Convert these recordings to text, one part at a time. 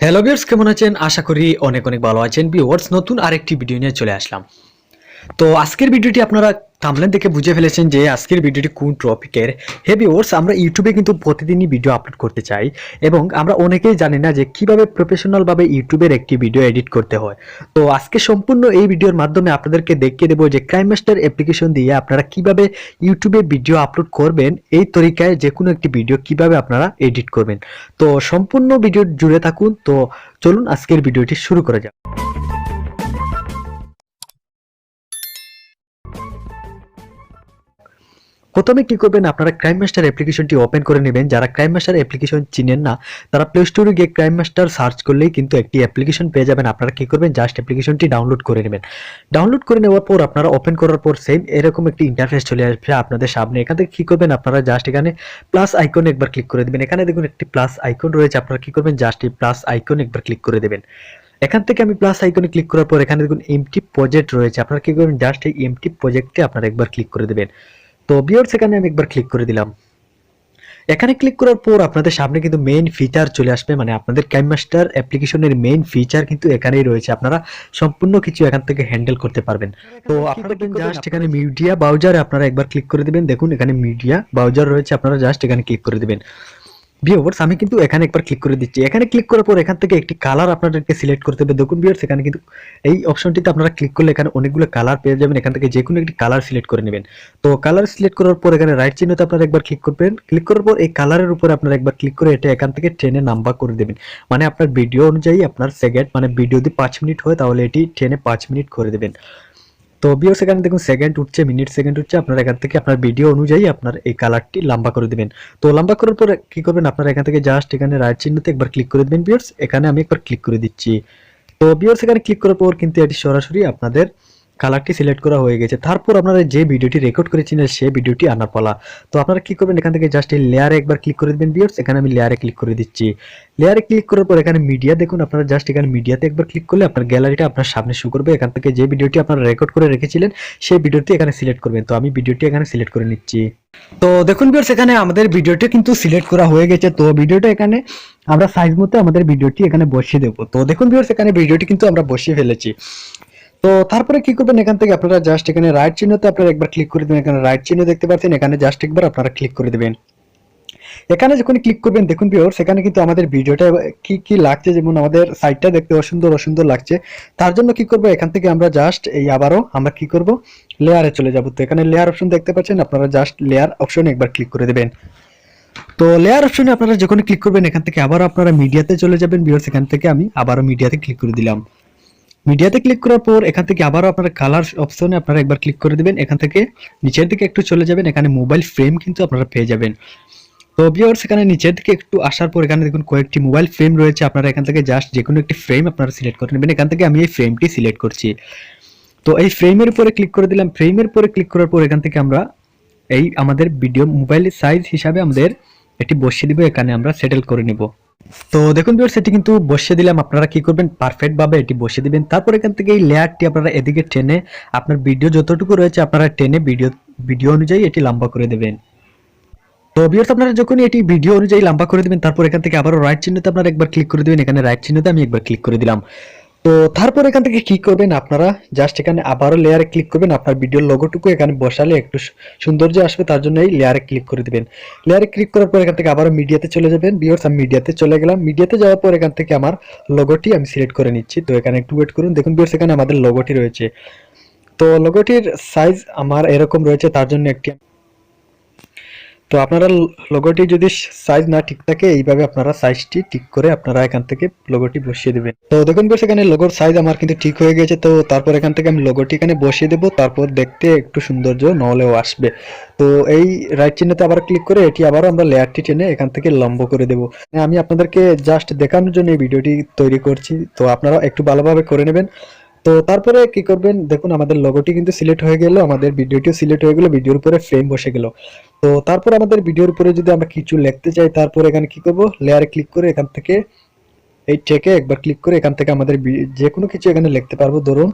Hello viewers, কেমন আছেন? আশা করি অনেক অনেক ভালো আছেন। ভিউয়ার্স, নতুন আরেকটি ভিডিও নিয়ে চলে আসলাম। তো আজকের ভিডিওটি আপনারা থাম্বনেল দেখে বুঝে ফেলেছেন যে আজকের ভিডিওটি কোন টপিকের। হে ভিউয়ার্স, আমরা ইউটিউবে কিন্তু প্রতিদিনই ভিডিও আপলোড করতে চাই এবং আমরা অনেকেই জানি না যে কিভাবে প্রফেশনাল ভাবে ইউটিউবের একটি ভিডিও এডিট করতে হয়। তো আজকে সম্পূর্ণ এই ভিডিওর মাধ্যমে আপনাদেরকে দেখিয়ে দেবো যে ক্রাইম মাস্টার অ্যাপ্লিকেশন দিয়ে আপনারা কিভাবে ইউটিউবে ভিডিও আপলোড করবেন, এই তরিকায় যে কোনো একটি ভিডিও কিভাবে আপনারা এডিট করবেন। তো সম্পূর্ণ ভিডিও জুড়ে থাকুন। তো চলুন আজকের ভিডিওটি শুরু করা যাক। প্রথমে কি করবেন, আপনারা ক্রাইম মাস্টার অ্যাপ্লিকেশনটি ওপেন করে নেবেন। যারা ক্রাইম মাস্টার অ্যাপ্লিকেশন চিনেন না তারা প্লে স্টোরে গিয়ে ক্রাইম মাস্টার সার্চ করলেই কিন্তু একটি অ্যাপ্লিকেশন পেয়ে যাবেন। আপনারা কি করবেন, জাস্ট অ্যাপ্লিকেশনটি ডাউনলোড করে নেবেন। ডাউনলোড করে নেওয়ার পর আপনারা ওপেন করার পর সেম এরকম একটি ইন্টারফেস চলে আসবে আপনাদের সামনে। এখান থেকে কি করবেন, আপনারা জাস্ট এখানে প্লাস আইকন একবার ক্লিক করে দেবেন। এখানে দেখুন একটি প্লাস আইকন রয়েছে, আপনারা কি করবেন, জাস্ট এই প্লাস আইকন একবার ক্লিক করে দেবেন। এখান থেকে আমি প্লাস আইকনে ক্লিক করার পর এখানে দেখুন এমটি প্রজেক্ট রয়েছে, আপনারা কি করবেন, জাস্ট এই এমটি প্রজেক্টে আপনারা একবার ক্লিক করে দেবেন। তো ভিউয়ার্স, এখানে আমি একবার ক্লিক করে দিলাম। এখানে ক্লিক করার পর আপনাদের সামনে কিন্তু মেইন ফিচার চলে আসবে, মানে আপনাদের ক্রাইম মাস্টার অ্যাপ্লিকেশনের মেইন ফিচার কিন্তু এখানেই রয়েছে। আপনারা সম্পূর্ণ কিছু এখান থেকে হ্যান্ডেল করতে পারবেন। তো আপনারা জাস্ট এখানে মিডিয়া ব্রাউজারে আপনারা একবার ক্লিক করে দিবেন। দেখুন এখানে মিডিয়া ব্রাউজার রয়েছে, আপনারা জাস্ট এখানে ক্লিক করে দিবেন। ভিউয়ার্স, আমি কিন্তু এখানে একবার ক্লিক করে দিচ্ছি। এখানে ক্লিক করার পর এখান থেকে একটি কালার আপনাদেরকে সিলেক্ট করতে হবে। দেখুন ভিউয়ার্স, এখানে কিন্তু এই অপশনটিতে আপনারা ক্লিক করলে এখানে অনেকগুলো কালার পেয়ে যাবেন। এখান থেকে যে কোনো একটি কালার সিলেক্ট করে নেবেন। তো কালার সিলেক্ট করার পর এখানে রাইট চিহ্নতে আপনারা একবার ক্লিক করবেন। ক্লিক করার পর এই কালারের উপরে আপনারা একবার ক্লিক করে এটা এখান থেকে টেনে নাম্বার করে দেবেন। মানে আপনার ভিডিও অনুযায়ী আপনার সেকেন্ড, মানে ভিডিও যদি 5 মিনিট হয় তাহলে এটি টেনে 5 মিনিট করে দেবেন। তো ভিউয়ার্স, এখানে দেখুন সেকেন্ড উঠছে, মিনিট সেকেন্ড উঠছে। আপনারা এখান থেকে আপনার ভিডিও অনুযায়ী আপনার এই কালারটি লম্বা করে দিবেন। তো লম্বা করার পর কি করবেন, আপনারা এখান থেকে জাস্ট এখানে রাইট চিহ্নতে একবার ক্লিক করে দিবেন। ভিউয়ার্স, এখানে আমি একবার ক্লিক করে দিচ্ছি। তো ভিউয়ার্স, এখানে ক্লিক করার পর কিন্তু এটি সরাসরি আপনাদের কালারটি সিলেক্ট করা হয়ে গেছে। তারপর আপনারা যে ভিডিওটি রেকর্ড করেছিলেন সেই ভিডিওটি আনার পালা। তো আপনারা কি করবেন, এখান থেকে জাস্ট এই লেয়ারে একবার ক্লিক করে দিবেন। ভিউয়ার্স, এখানে আমি লেয়ারে ক্লিক করে দিচ্ছি। লেয়ারে ক্লিক করার পর এখানে মিডিয়া দেখুন, আপনারা জাস্ট এখানে মিডিয়াতে একবার ক্লিক করলে আপনার গ্যালারিটা আপনার সামনে শো করবে। এখান থেকে যে ভিডিওটি আপনারা রেকর্ড করে রেখেছিলেন সেই ভিডিওটি এখানে সিলেক্ট করবেন। তো আমি ভিডিওটি এখানে সিলেক্ট করে নিচ্ছি। তো দেখুন ভিউয়ার্স, এখানে আমাদের ভিডিওটি কিন্তু সিলেক্ট করা হয়ে গেছে। তো ভিডিওটা এখানে আমরা সাইজ মতো আমাদের ভিডিওটি এখানে বসিয়ে দেবো। তো দেখুন ভিউয়ার্স, এখানে ভিডিওটি কিন্তু আমরা বসিয়ে ফেলেছি। তো তারপরে কি করবেন, এখান থেকে আপনারা জাস্ট এখানে রাইট চিহ্নতে আপনারা একবার ক্লিক করে দেবেন। এখানে রাইট চিহ্ন দেখতে পাচ্ছেন, এখানে জাস্ট একবার আপনারা ক্লিক করে দেবেন। এখানে যখন ক্লিক করবেন দেখুন ভিউয়ার্স, এখানে কিন্তু আমাদের ভিডিওটা কি কি লাগছে, যেমন আমাদের সাইটটা দেখতে অসুন্দর অসুন্দর লাগছে। তার জন্য কি করব, এখান থেকে আমরা জাস্ট এই আবারও আমরা কি করব, লেয়ারে চলে যাব। তো এখানে লেয়ার অপশন দেখতে পাচ্ছেন, আপনারা জাস্ট লেয়ার অপশনে একবার ক্লিক করে দেবেন। তো লেয়ার অপশনে আপনারা যখন ক্লিক করবেন এখান থেকে আবার আপনারা মিডিয়াতে চলে যাবেন। ভিউয়ার্স, এখান থেকে আমি আবারও মিডিয়াতে ক্লিক করে দিলাম। মিডিয়াতে ক্লিক করার পর এখান থেকে আবারও আপনারা কালার অপশনে আপনারা একবার ক্লিক করে দিবেন। এখান থেকে নিচের দিকে একটু চলে যাবেন, এখানে মোবাইল ফ্রেম কিন্তু আপনারা পেয়ে যাবেন। তো ভিউয়ার্স, এখানে নিচের দিকে একটু আসার পর এখানে দেখুন কয়েকটি মোবাইল ফ্রেম রয়েছে। আপনারা এখান থেকে জাস্ট যে কোনো একটি ফ্রেম আপনারা সিলেক্ট করে নেবেন। এখান থেকে আমি এই ফ্রেমটি সিলেক্ট করছি। তো এই ফ্রেমের উপরে ক্লিক করে দিলাম। ফ্রেমের উপরে ক্লিক করার পর এখান থেকে আমরা এই আমাদের ভিডিও মোবাইলের সাইজ হিসাবে আমাদের এটি বসিয়ে দিব, এখানে আমরা সেটেল করে নিব। তো দেখুন ভিউয়ার্স, এটি কিন্তু বসিয়ে দিলাম। আপনারা কি করবেন, পারফেক্ট ভাবে এটি বসিয়ে দিবেন। তারপর এখান থেকে এই লেয়ারটি আপনারা এদিকে টেনে আপনার ভিডিও যতটুকু রয়েছে আপনারা টেনে ভিডিও অনুযায়ী এটি লম্বা করে দেবেন। তো ভিউয়ার্স, আপনারা যখন এটি ভিডিও অনুযায়ী লম্বা করে দিবেন তারপর এখান থেকে আবারও রাইট চিহ্নতে আপনারা একবার ক্লিক করে দিবেন। এখানে রাইট চিহ্নতে আমি একবার ক্লিক করে দিলাম। তো তারপর এখান থেকে কি করবেন, আপনারা জাস্ট এখানে আবারও লেয়ারে ক্লিক করবেন। আপনার ভিডিওর লোগোটুকু এখানে বসালে একটু সৌন্দর্য আসবে, তার জন্য এই লেয়ারে ক্লিক করে দিবেন। লেয়ারে ক্লিক করার পর এখান থেকে আবারও মিডিয়াতে চলে যাবেন। ভিউয়ার্স, আমি মিডিয়াতে চলে গেলাম। মিডিয়াতে যাওয়ার পর এখান থেকে আমার লোগোটি আমি সিলেক্ট করে নিচ্ছি। তো এখানে একটু ওয়েট করুন। দেখুন ভিউয়ার্স, এখানে আমাদের লোগোটি রয়েছে। তো লোগোটির সাইজ আমার এরকম রয়েছে, তার জন্য একটি, তো আপনারা লোগোটি যদি সাইজ না ঠিক থাকে এইভাবে আপনারা সাইজটি ঠিক করে আপনারা এখান থেকে লোগোটি বসিয়ে দেবেন। তো দেখুন বেশ, এখানে লোগোর সাইজ আমার কিন্তু ঠিক হয়ে গেছে। তো তারপর এখান থেকে আমি লোগোটি এখানে বসিয়ে দেবো, তারপর দেখতে একটু সৌন্দর্য নহলেও আসবে। তো এই রাইট চিহ্নতে আবার ক্লিক করে এটি আবারও আমরা লেয়ারটি টেনে এখান থেকে লম্ব করে দেবো। আমি আপনাদেরকে জাস্ট দেখানোর জন্য এই ভিডিওটি তৈরি করছি, তো আপনারা একটু ভালোভাবে করে নেবেন। তো তারপরে কি করবেন, দেখুন আমাদের লোগোটি কিন্তু সিলেক্ট হয়ে গেল, আমাদের ভিডিওটিও সিলেক্ট হয়ে গেল, ভিডিওর উপরে ফ্রেম বসে গেল। তো তারপর আমাদের ভিডিওর উপরে যদি আমরা কিছু লিখতে চাই তারপর এখানে কি করব, লেয়ারে ক্লিক করে এখান থেকে এই টেকে একবার ক্লিক করে এখান থেকে আমাদের যে কোনো কিছু এখানে লিখতে পারবো। ধরুন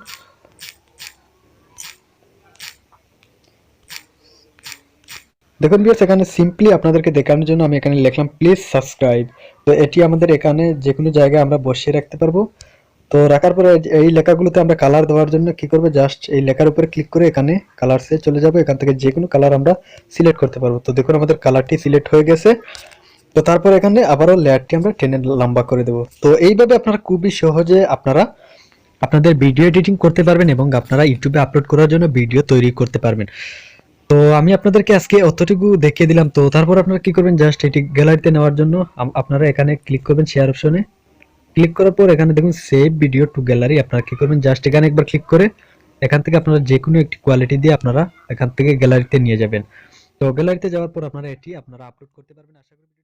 দেখুন ভিউয়ার্স, এখানে সিম্পলি আপনাদেরকে দেখানোর জন্য আমি এখানে লিখলাম প্লিজ সাবস্ক্রাইব। তো এটি আমাদের এখানে যে কোনো জায়গায় আমরা বসিয়ে রাখতে পারবো। তো রাখার পরে এই লেখাগুলোতে আমরা কালার দেওয়ার জন্য কি করবো, জাস্ট এই লেখার উপরে ক্লিক করে এখানে কালারসে চলে যাবো। এখান থেকে যে কোনো কালার আমরা সিলেক্ট করতে পারবো। তো দেখুন আমাদের কালারটি সিলেক্ট হয়ে গেছে। তো তারপর এখানে আবারও লেয়ারটি আমরা টেনে লম্বা করে দেবো। তো এইভাবে আপনারা খুবই সহজে আপনারা আপনাদের ভিডিও এডিটিং করতে পারবেন এবং আপনারা ইউটিউবে আপলোড করার জন্য ভিডিও তৈরি করতে পারবেন। তো আমি আপনাদেরকে আজকে অতটুকু দেখিয়ে দিলাম। তো তারপর আপনারা কি করবেন, জাস্ট এটি গ্যালারিতে নেওয়ার জন্য আপনারা এখানে ক্লিক করবেন, শেয়ার অপশনে ক্লিক করার পর এখানে দেখুন সেভ ভিডিও টু গ্যালারি। আপনারা কি করবেন, জাস্ট এখানে একবার ক্লিক করে এখান থেকে আপনারা যে কোনো একটি কোয়ালিটি দিয়ে আপনারা এখান থেকে গ্যালারিতে নিয়ে যাবেন। তো গ্যালারিতে যাওয়ার পর আপনারা এটি আপনারা আপলোড করতে পারবেন। আশা করি